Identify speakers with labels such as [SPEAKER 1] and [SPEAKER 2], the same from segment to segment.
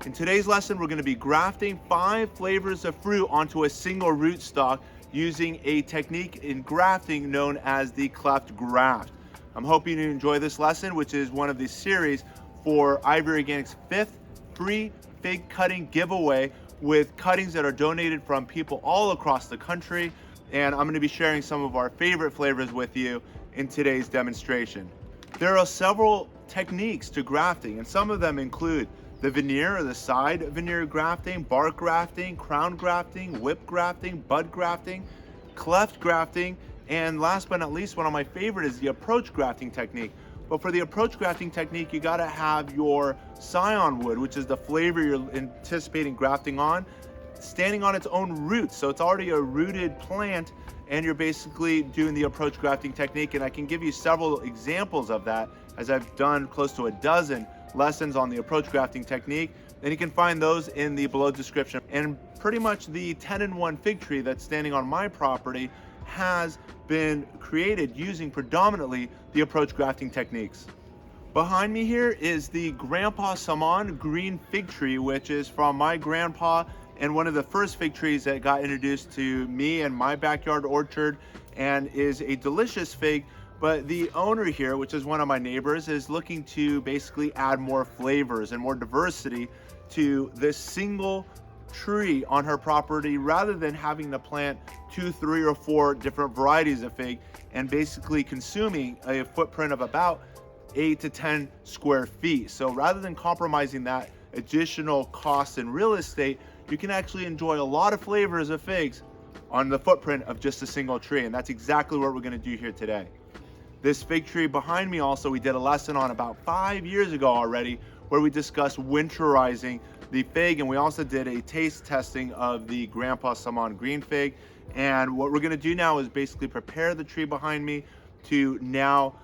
[SPEAKER 1] In today's lesson, we're going to be grafting 5 flavors of fruit onto a single rootstock using a technique in grafting known as the CLEFT GRAFT. I'm hoping you enjoy this lesson, which is one of the series for Ivory Organic's 5th free fig cutting giveaway with cuttings that are donated from people all across the country. And I'm going to be sharing some of our favorite flavors with you in today's demonstration. There are several techniques to grafting, and some of them include the veneer or the side veneer grafting, bark grafting, crown grafting, whip grafting, bud grafting, cleft grafting, and last but not least, one of my favorite is the approach grafting technique. But for the approach grafting technique, you gotta have your scion wood, which is the flavor you're anticipating grafting on, standing on its own roots. So it's already a rooted plant, and you're basically doing the approach grafting technique. And I can give you several examples of that, as I've done close to a dozen lessons on the approach grafting technique, and you can find those in the below description. And pretty much the 10-in-1 fig tree that's standing on my property has been created using predominantly the approach grafting techniques. Behind me here is the Grandpa Saman green fig tree, which is from my grandpa and one of the first fig trees that got introduced to me and my backyard orchard, and is a delicious fig. But the owner here, which is one of my neighbors, is looking to basically add more flavors and more diversity to this single tree on her property, rather than having to plant 2, 3, or 4 different varieties of fig and basically consuming a footprint of about 8 to 10 square feet. So rather than compromising that additional cost in real estate, you can actually enjoy a lot of flavors of figs on the footprint of just a single tree. And that's exactly what we're going to do here today. This fig tree behind me also, we did a lesson on about 5 years ago already, where we discussed winterizing the fig, and we also did a taste testing of the Grandpa Saman green fig. And what we're going to do now is basically prepare the tree behind me to now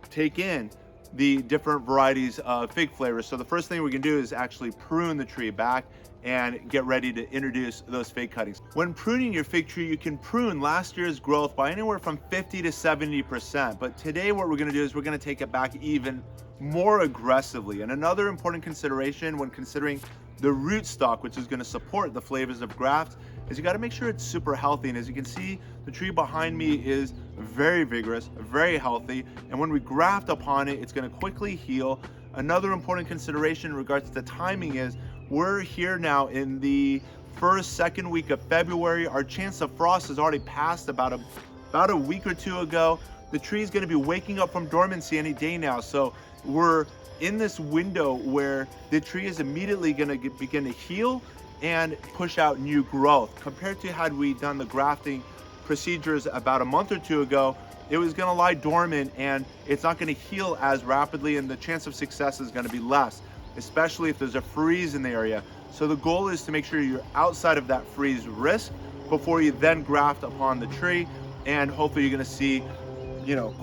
[SPEAKER 1] take in the different varieties of fig flavors. So the first thing we can do is actually prune the tree back and get ready to introduce those fig cuttings. When pruning your fig tree, you can prune last year's growth by anywhere from 50 to 70%. But today what we're gonna do is we're gonna take it back even more aggressively. And another important consideration when considering the rootstock, which is gonna support the flavors of graft, is you gotta make sure it's super healthy. And as you can see, the tree behind me is very vigorous, very healthy. And when we graft upon it, it's gonna quickly heal. Another important consideration in regards to timing is we're here now in the second week of February. Our chance of frost has already passed about a week or two ago. The tree is going to be waking up from dormancy any day now. So we're in this window where the tree is immediately going to begin to heal and push out new growth. Compared to had we done the grafting procedures about a month or two ago, it was going to lie dormant and it's not going to heal as rapidly, and the chance of success is going to be less, especially if there's a freeze in the area. So the goal is to make sure you're outside of that freeze risk before you then graft upon the tree, and hopefully you're going to see,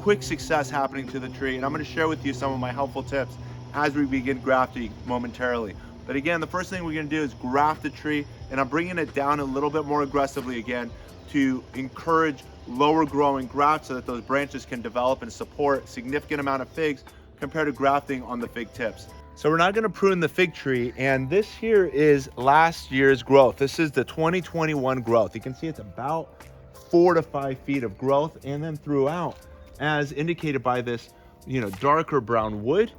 [SPEAKER 1] quick success happening to the tree. And I'm going to share with you some of my helpful tips as we begin grafting momentarily. But again, the first thing we're going to do is graft the tree, and I'm bringing it down a little bit more aggressively again to encourage lower growing grafts so that those branches can develop and support a significant amount of figs compared to grafting on the fig tips. So we're not going to prune the fig tree, and this here is last year's growth. This is the 2021 growth. You can see it's about 4 to 5 feet of growth, and then throughout, as indicated by this, darker brown wood.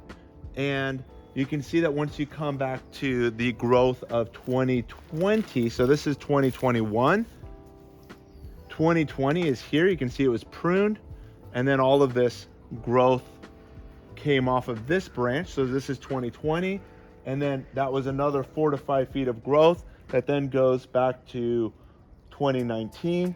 [SPEAKER 1] And you can see that once you come back to the growth of 2020, so this is 2021. 2020 is here. You can see it was pruned, and then all of this growth came off of this branch. So this is 2020, and then that was another 4 to 5 feet of growth that then goes back to 2019,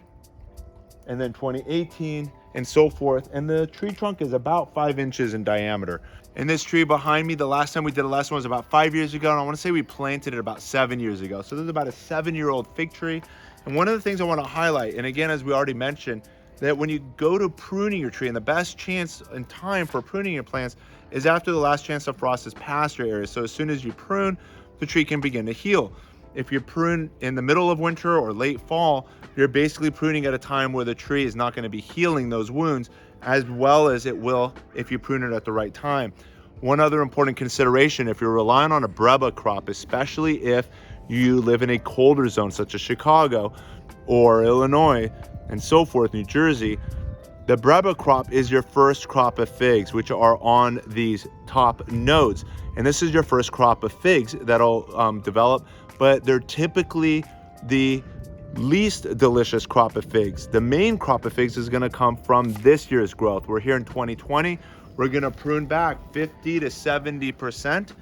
[SPEAKER 1] and then 2018, and so forth. And the tree trunk is about 5 inches in diameter. And this tree behind me, the last time we did a lesson was about 5 years ago, and I want to say we planted it about 7 years ago. So this is about a 7-year-old fig tree. And one of the things I want to highlight, and again, as we already mentioned, that when you go to pruning your tree, and the best chance and time for pruning your plants is after the last chance of frost is past your area. So as soon as you prune, the tree can begin to heal. If you prune in the middle of winter or late fall, you're basically pruning at a time where the tree is not going to be healing those wounds as well as it will if you prune it at the right time. One other important consideration, if you're relying on a breba crop, especially if you live in a colder zone such as Chicago or Illinois and so forth, New Jersey, the breba crop is your first crop of figs, which are on these top nodes. And this is your first crop of figs that'll develop, but they're typically the least delicious crop of figs. The main crop of figs is gonna come from this year's growth. We're here in 2020. We're gonna prune back 50 to 70%.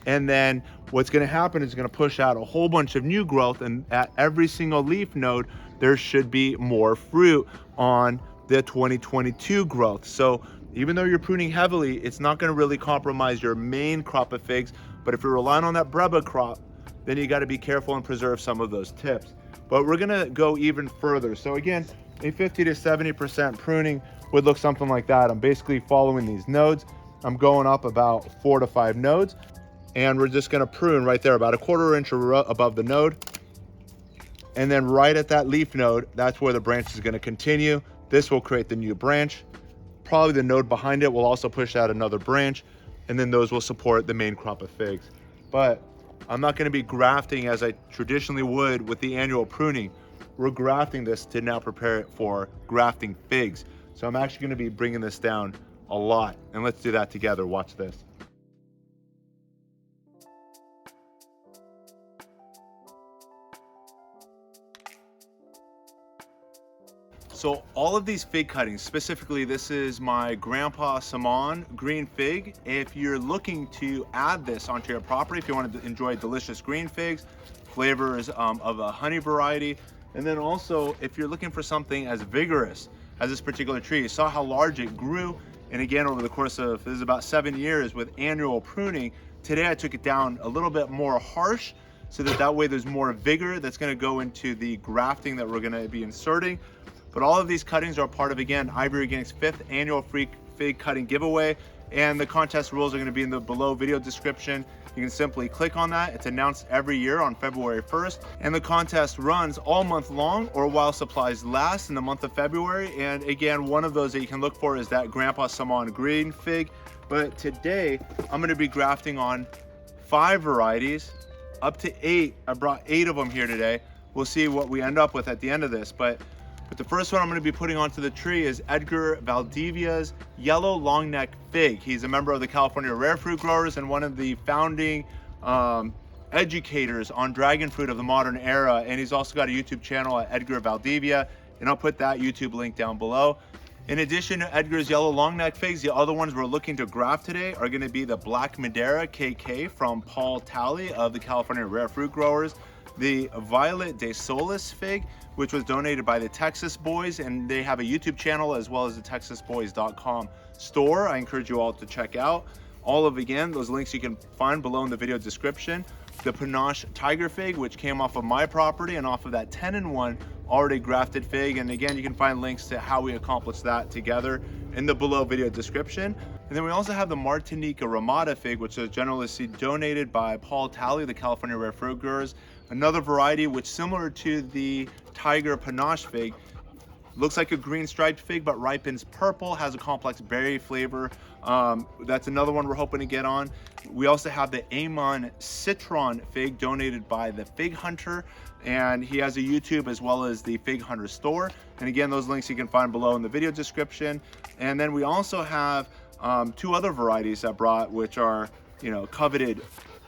[SPEAKER 1] And then what's gonna happen is gonna push out a whole bunch of new growth, and at every single leaf node, there should be more fruit on the 2022 growth. So even though you're pruning heavily, it's not gonna really compromise your main crop of figs. But if you're relying on that breba crop, then you gotta be careful and preserve some of those tips. But we're gonna go even further. So again, a 50 to 70% pruning would look something like that. I'm basically following these nodes. I'm going up about 4 to 5 nodes, and we're just gonna prune right there, about a 1/4 inch above the node. And then right at that leaf node, that's where the branch is gonna continue. This will create the new branch. Probably the node behind it will also push out another branch, and then those will support the main crop of figs. But I'm not gonna be grafting as I traditionally would with the annual pruning. We're grafting this to now prepare it for grafting figs. So I'm actually gonna be bringing this down a lot, and let's do that together. Watch this. So all of these fig cuttings, specifically this is my Grandpa Samon green fig. If you're looking to add this onto your property, if you want to enjoy delicious green figs, flavors of a honey variety, and then also if you're looking for something as vigorous as this particular tree, you saw how large it grew. And again, over the course of, this is about 7 years with annual pruning, today I took it down a little bit more harsh so that way there's more vigor that's gonna go into the grafting that we're gonna be inserting. But all of these cuttings are part of, again, Ivory Organics' 5th annual free fig cutting giveaway. And the contest rules are gonna be in the below video description. You can simply click on that. It's announced every year on February 1st. And the contest runs all month long or while supplies last in the month of February. And again, one of those that you can look for is that Grandpa Samon green fig. But today, I'm gonna be grafting on 5 varieties, up to 8. I brought 8 of them here today. We'll see what we end up with at the end of this. But the first one I'm going to be putting onto the tree is Edgar Valdivia's yellow long neck fig. He's a member of the California Rare Fruit Growers and one of the founding educators on dragon fruit of the modern era. And he's also got a YouTube channel at Edgar Valdivia, and I'll put that YouTube link down below. In addition to Edgar's yellow long neck figs, the other ones we're looking to graft today are going to be the Black Madeira KK from Paul Talley of the California Rare Fruit Growers, the Violet de Solis fig, which was donated by the Texas Boys, and they have a YouTube channel as well as the texasboys.com store. I encourage you all to check out. All of, again, those links you can find below in the video description. The Panache Tiger fig, which came off of my property and off of that 10-in-1 already grafted fig. And again, you can find links to how we accomplished that together in the below video description. And then we also have the Martinica Ramada fig, which was generously donated by Paul Talley, the California Rare Fruit Growers. Another variety which, similar to the Tiger Panache fig, looks like a green striped fig but ripens purple, has a complex berry flavor. That's another one we're hoping to get on. We also have the Amon Citron fig donated by the Fig Hunter, and he has a YouTube as well as the Fig Hunter store. And again, those links you can find below in the video description. And then we also have 2 other varieties I brought, which are, coveted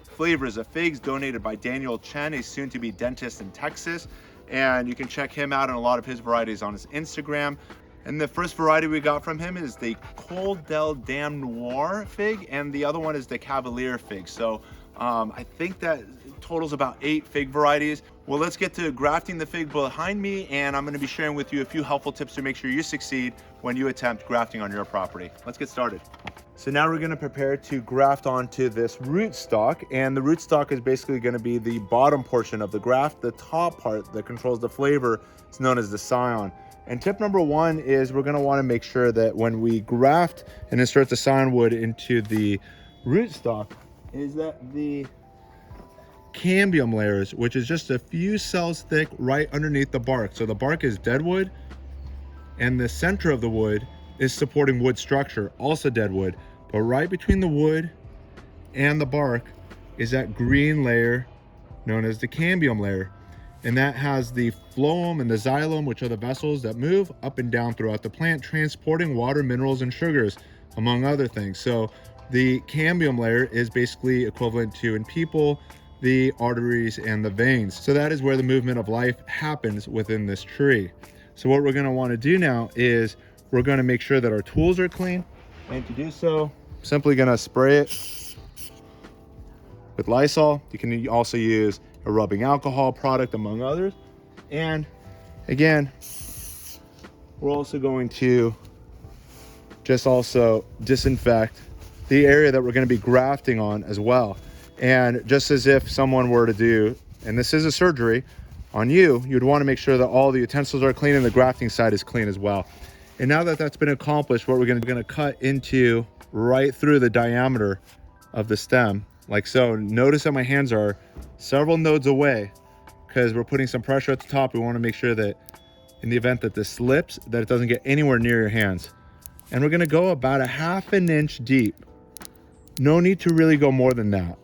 [SPEAKER 1] flavors of figs donated by Daniel Chen, a soon-to-be dentist in Texas. And you can check him out and a lot of his varieties on his Instagram. And the first variety we got from him is the Col del Dam Noir fig, and the other one is the Cavalier fig. So I think that totals about 8 fig varieties. Well, let's get to grafting the fig behind me, and I'm going to be sharing with you a few helpful tips to make sure you succeed when you attempt grafting on your property. Let's get started. So now we're going to prepare to graft onto this rootstock, and the rootstock is basically going to be the bottom portion of the graft. The top part that controls the flavor is known as the scion. And tip number 1 is we're going to want to make sure that when we graft and insert the scion wood into the rootstock, is that the cambium layers, which is just a few cells thick right underneath the bark. So the bark is dead wood, and the center of the wood is supporting wood structure, also dead wood. But right between the wood and the bark is that green layer known as the cambium layer. And that has the phloem and the xylem, which are the vessels that move up and down throughout the plant, transporting water, minerals, and sugars, among other things. So the cambium layer is basically equivalent to, in people, the arteries and the veins. So that is where the movement of life happens within this tree. So what we're gonna wanna do now is we're gonna make sure that our tools are clean. And to do so, simply gonna spray it with Lysol. You can also use a rubbing alcohol product, among others. And again, we're also going to just also disinfect the area that we're going to be grafting on as well. And just as if someone were to do, and this is a surgery on you, you'd want to make sure that all the utensils are clean and the grafting side is clean as well. And now that that's been accomplished, what we're going to cut into right through the diameter of the stem, like so. Notice that my hands are several nodes away because we're putting some pressure at the top. We want to make sure that in the event that this slips, that it doesn't get anywhere near your hands. And we're going to go about 1/2 inch deep. No need to really go more than that.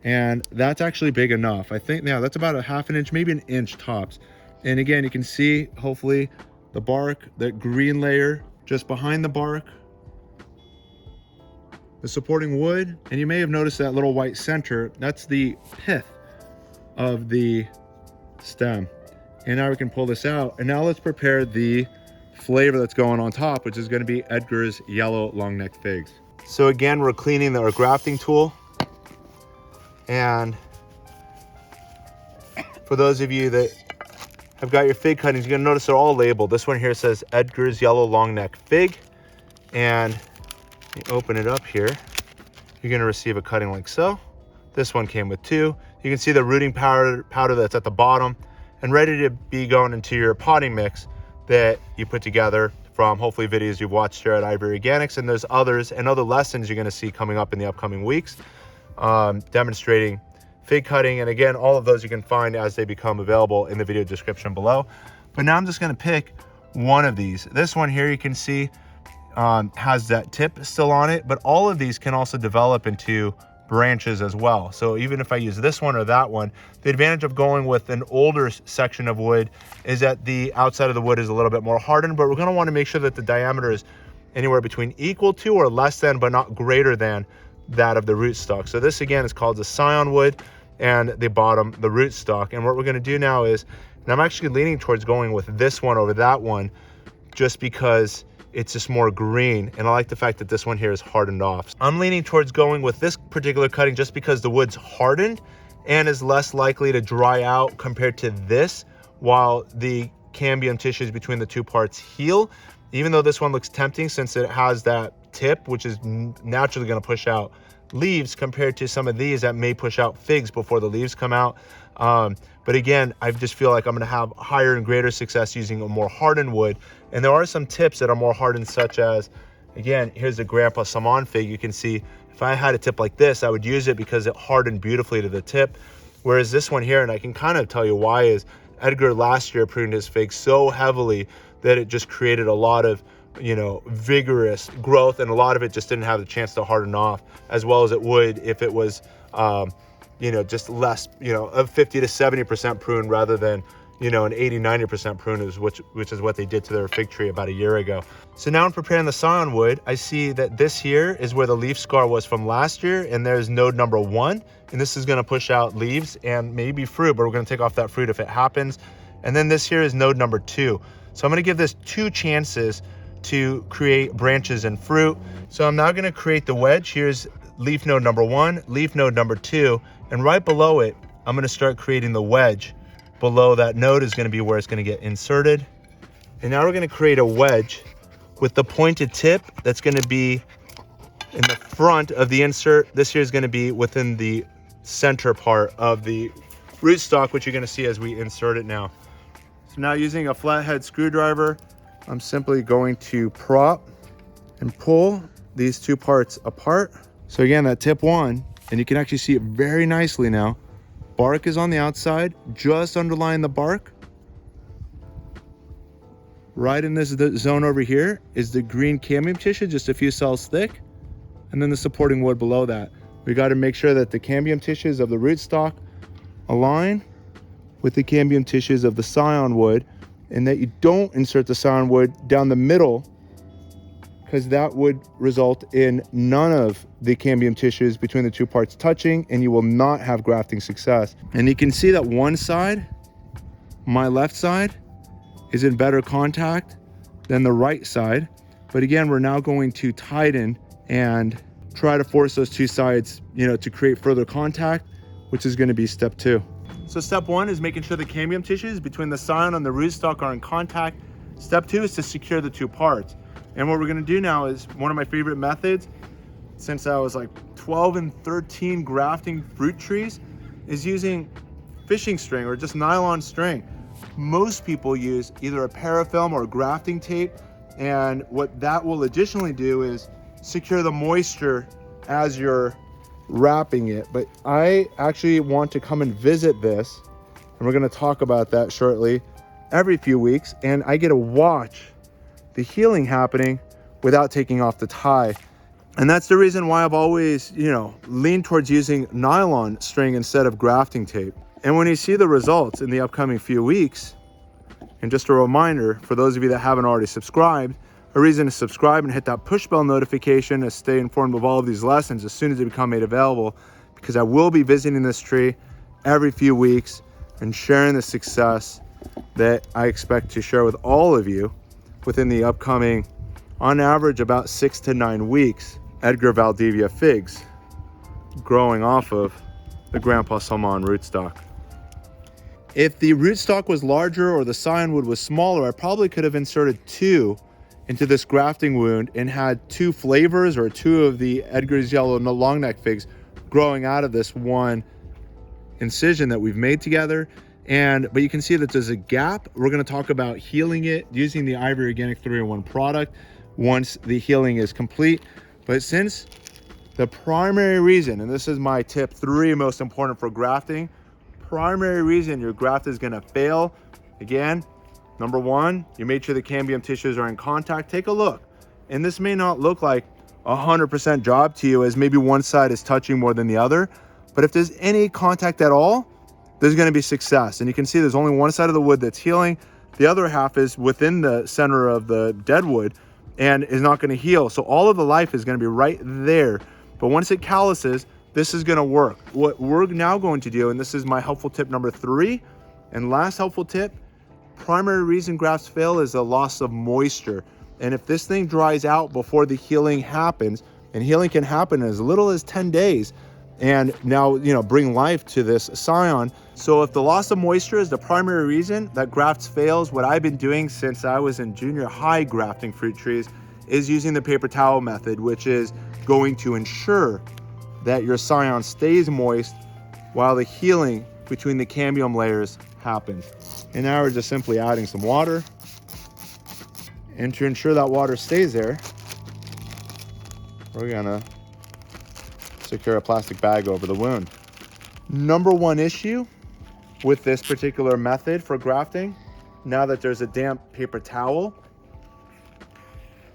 [SPEAKER 1] And that's actually big enough. I think now that's about 1/2 inch, maybe 1 inch tops. And again, you can see hopefully the bark, that green layer just behind the bark, the supporting wood, and you may have noticed that little white center. That's the pith of the stem. And now we can pull this out. And now let's prepare the flavor that's going on top, which is going to be Edgar's yellow long neck figs. So again, we're cleaning our grafting tool. And for those of you that have got your fig cuttings, you're going to notice they're all labeled. This one here says Edgar's yellow long neck fig. And you open it up here, you're going to receive a cutting like so. This one came with 2. You can see the rooting powder that's at the bottom and ready to be going into your potting mix that you put together from hopefully videos you've watched here at Ivory Organics. And there's others and other lessons you're going to see coming up in the upcoming weeks, demonstrating fig cutting. And again, all of those you can find as they become available in the video description below. But now I'm just going to pick one of these. This one here you can see has that tip still on it, but all of these can also develop into branches as well. So even if I use this one or that one, the advantage of going with an older section of wood is that the outside of the wood is a little bit more hardened, but we're going to want to make sure that the diameter is anywhere between equal to or less than, but not greater than that of the rootstock. So this again is called the scion wood, and the bottom, the rootstock. And what we're going to do now is, and I'm actually leaning towards going with this one over that one, just because it's just more green, and I like the fact that this one here is hardened off. I'm leaning towards going with this particular cutting just because the wood's hardened and is less likely to dry out compared to this, while the cambium tissues between the two parts heal. Even though this one looks tempting since it has that tip, which is naturally going to push out leaves, compared to some of these that may push out figs before the leaves come out. But again, I just feel like I'm going to have higher and greater success using a more hardened wood. And there are some tips that are more hardened, such as, again, here's the Grandpa Samon fig. You can see if I had a tip like this, I would use it because it hardened beautifully to the tip. Whereas this one here, and I can kind of tell you why, is Edgar last year pruned his fig so heavily that it just created a lot of, you know, vigorous growth, and a lot of it just didn't have the chance to harden off as well as it would if it was, you know, just less, you know, of 50 to 70% prune rather than, you know, an 80-90% prune, which is what they did to their fig tree about a year ago. So now in preparing the scion wood, I see that this here is where the leaf scar was from last year, and there's node number 1, and this is going to push out leaves and maybe fruit, but we're going to take off that fruit if it happens. And then this here is node number 2. So I'm going to give this 2 chances to create branches and fruit. So I'm now going to create the wedge. Here's leaf node number 1, leaf node number 2, and right below it, I'm going to start creating the wedge. Below that node is going to be where it's going to get inserted. And now we're going to create a wedge with the pointed tip that's going to be in the front of the insert. This here is going to be within the center part of the rootstock, which you're going to see as we insert it now. So now using a flathead screwdriver, I'm simply going to prop and pull these 2 parts apart. So again, that tip 1, and you can actually see it very nicely now. Bark is on the outside, just underlying the bark. Right in this zone over here is the green cambium tissue, just a few cells thick, and then the supporting wood below that. We got to make sure that the cambium tissues of the rootstock align with the cambium tissues of the scion wood, and that you don't insert the scion wood down the middle, because that would result in none of the cambium tissues between the two parts touching, and you will not have grafting success. And you can see that one side, my left side, is in better contact than the right side. But again, we're now going to tighten and try to force those two sides, to create further contact, which is going to be step 2. So step 1 is making sure the cambium tissues between the scion and the rootstock are in contact. Step 2 is to secure the two parts. And what we're going to do now is one of my favorite methods since I was like 12 and 13 grafting fruit trees, is using fishing string or just nylon string. Most people use either a parafilm or grafting tape, and what that will additionally do is secure the moisture as you're wrapping it. But I actually want to come and visit this, and we're going to talk about that shortly, every few weeks, and I get to watch the healing happening without taking off the tie. And that's the reason why I've always, leaned towards using nylon string instead of grafting tape. And when you see the results in the upcoming few weeks, and just a reminder for those of you that haven't already subscribed, a reason to subscribe and hit that push bell notification to stay informed of all of these lessons as soon as they become made available, because I will be visiting this tree every few weeks and sharing the success that I expect to share with all of you within the upcoming, on average, about 6 to 9 weeks, Edgar Valdivia figs growing off of the Grandpa Salmon rootstock. If the rootstock was larger or the scion wood was smaller, I probably could have inserted 2 into this grafting wound and had 2 flavors or 2 of the Edgar's yellow long neck figs growing out of this one incision that we've made together. But you can see that there's a gap. We're going to talk about healing it using the Ivory Organic 3-in-1 product once the healing is complete. But since the primary reason, and this is my tip 3 most important for grafting, primary reason your graft is going to fail, again, number 1, you made sure the cambium tissues are in contact. Take a look, and this may not look like 100% job to you, as maybe one side is touching more than the other, but if there's any contact at all, there's going to be success. And you can see there's only one side of the wood that's healing. The other half is within the center of the dead wood and is not going to heal. So all of the life is going to be right there. But once it calluses, this is going to work. What we're now going to do, and this is my helpful tip number 3 and last helpful tip, primary reason grafts fail is the loss of moisture. And if this thing dries out before the healing happens, and healing can happen in as little as 10 days, and now, bring life to this scion. So if the loss of moisture is the primary reason that grafts fails, what I've been doing since I was in junior high grafting fruit trees is using the paper towel method, which is going to ensure that your scion stays moist while the healing between the cambium layers happens. And now we're just simply adding some water. And to ensure that water stays there, we're gonna secure a plastic bag over the wound. Number 1 issue with this particular method for grafting, now that there's a damp paper towel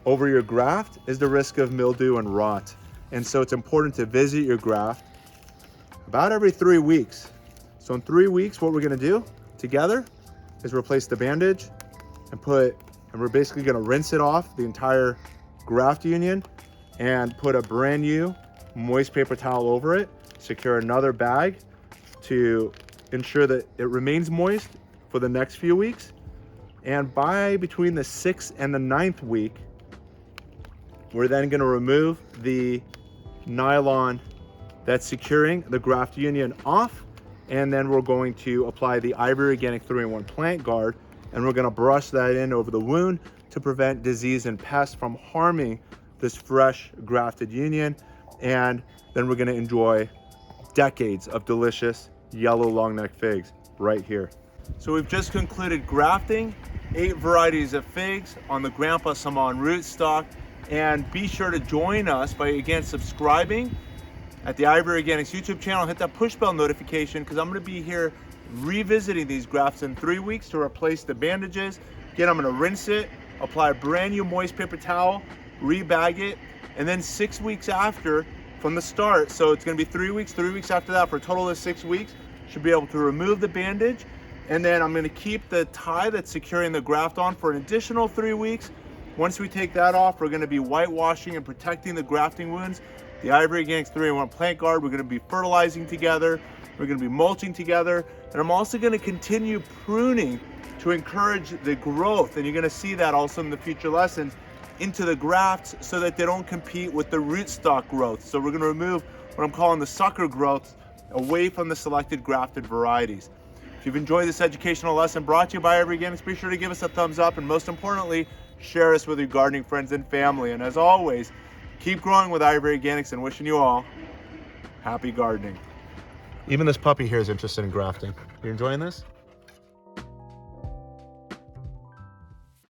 [SPEAKER 1] over your graft, is the risk of mildew and rot. And so it's important to visit your graft about every 3 weeks. So in 3 weeks, what we're gonna do together is replace the bandage and we're basically gonna rinse it off, the entire graft union, and put a brand new moist paper towel over it, secure another bag to ensure that it remains moist for the next few weeks. And by between the 6th and the 9th week, we're then going to remove the nylon that's securing the graft union off, and then we're going to apply the Ivory Organic 3-in-1 plant guard, and we're going to brush that in over the wound to prevent disease and pests from harming this fresh grafted union. And then we're going to enjoy decades of delicious yellow long neck figs right here. So we've just concluded grafting 8 varieties of figs on the Grandpa Salmon rootstock. And be sure to join us by, again, subscribing at the Ivory Organics YouTube channel. Hit that push bell notification, because I'm going to be here revisiting these grafts in 3 weeks to replace the bandages. Again, I'm going to rinse it, apply a brand new moist paper towel, rebag it, and then 6 weeks after, from the start. So it's gonna be 3 weeks after that for a total of 6 weeks. Should be able to remove the bandage. And then I'm gonna keep the tie that's securing the graft on for an additional 3 weeks. Once we take that off, we're gonna be whitewashing and protecting the grafting wounds. The Ivory Organics 3-in-1 plant guard, we're gonna be fertilizing together. We're gonna be mulching together. And I'm also gonna continue pruning to encourage the growth. And you're gonna see that also in the future lessons into the grafts so that they don't compete with the rootstock growth. So we're gonna remove what I'm calling the sucker growth away from the selected grafted varieties. If you've enjoyed this educational lesson brought to you by Ivory Organics, be sure to give us a thumbs up, and most importantly, share us with your gardening friends and family. And as always, keep growing with Ivory Organics, and wishing you all happy gardening. Even this puppy here is interested in grafting. You enjoying this?